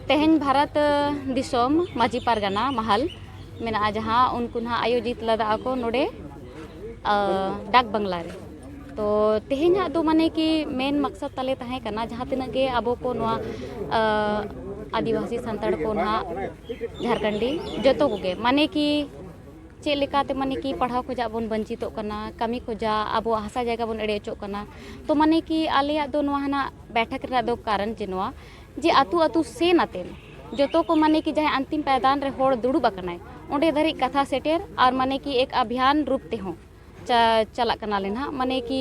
तेहन भारत दिसोम माजी पारगाना महल मेना जहाँ उनको ना आयोजित लदा को नोडे डाक बंगला रे तो तेहना दो माने कि मेन मकसद ताले तहे कना जहाँ तिना गे अबो को नवा आदिवासी संताड़ को ना झारखंडी जतो को गे माने कि चेक लेकाते माने कि पढ़ाव खोजा बन वंचितों कना कमी खोजा अब हासा जगह बन एड़े चो कना तो माने कि आलिया दो नवा हना बैठक रा दो कारण जे नवा जे आतु आतु से नातेन जतो को माने कि जहाँ अंतिम पैदान रे होड़ दुड़ुब अकनाय ओंडे धरी कथा सेटेर और माने कि एक अभियान रूप ते हो चला कना लेन हा माने कि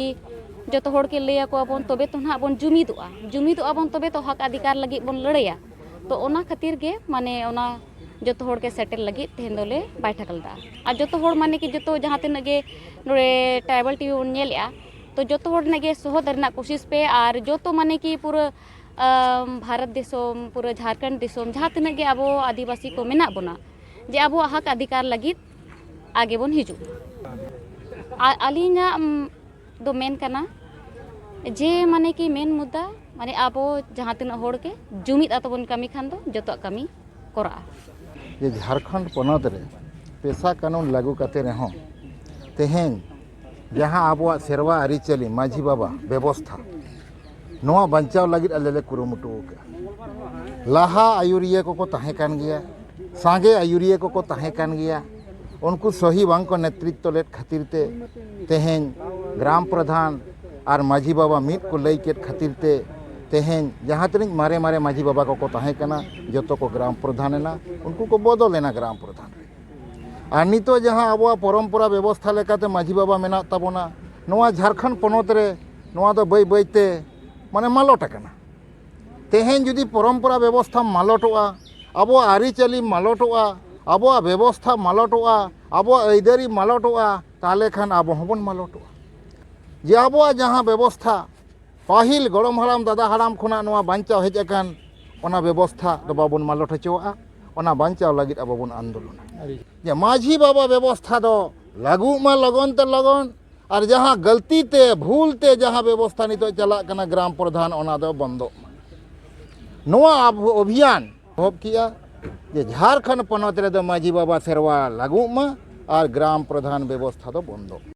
जतो होड़ के लैया को बन तबे तो ना बन जुमिदोआ बन तबे तो हक अधिकार लगी बन लड़ाया तो ओना खातिर गे माने ओना जतो होड़ के सेटल लगी तेहन दोले बैठक लदा और जतो होड़ माने कि जतो जहाँ तिना गे नोड़े ट्राइबल टीवी बन नेलया तो जतो होड़ ने गे सोहद रना कोशिश पे और जतो माने कि पूरा भारत दिसोम पूरा झारखंड दिसोम जहाँ तिना गे अब आदिवासी को मेना बोना जे अब हक अधिकार लगी आगे बन हिजू आलिना दो मेन कना जे माने कि मेन मुद्दा माने अब जहाँ तिना होड़ के जुमिद आतबन कमी खान दो जतो कमी करा ये झारखंड पनत रे पेशा कानून लागू करते रहो तेहेन जहाँ अब सेरवा आरीचाली माझी बाबा व्यवस्था नोआ बंचाव लगित अलेले कुरुमुटु के लाहा आयुरिया को तहे कान गया सांगे आयुरिया को तहे कान गया उनको सही बांग को नेतृत्व लेत खातिर ते तेहेन ग्राम प्रधान और माझी बाबा मिट को लई के खातिर ते तेहेन जहाँ तक मारे मारे माझी बाबा को तहे कना जतो को ग्राम प्रधान ना उनको को बदल लेना ग्राम प्रधान और नितो जहाँ अब परम्परा व्यवस्था लेकाते माझी बाबा मेना ताबोना नोआ झारखंड पनत रे नोआ दो बै बैते माने मालट कना तेहेन जुदी परम्परा व्यवस्था मालटोआ अब आरीचाली मालटोआ अब व्यवस्था मालटोआ अब ऐदारी मालटोआ ताले खान अब हबन मालटोआ जे अब जहाँ व्यवस्था पाहिल गरम हराम दादा हराम खुना नोआ बांचाव हेज अकान ओना व्यवस्था दो बाबन मालट हचोआ ओना बांचाव लगित अब बन आंदोलन जे माझी बाबा व्यवस्था दो लागू मा लगन ते लगन और जहाँ गलती ते भूल ते जहाँ व्यवस्था नितो चला कना ग्राम प्रधान ओना दो बंदो नोआ अभियान होब किया जे झारखंड पनत रे दो माझी बाबा सेरवा लागू मा और ग्राम प्रधान व्यवस्था दो बंदो।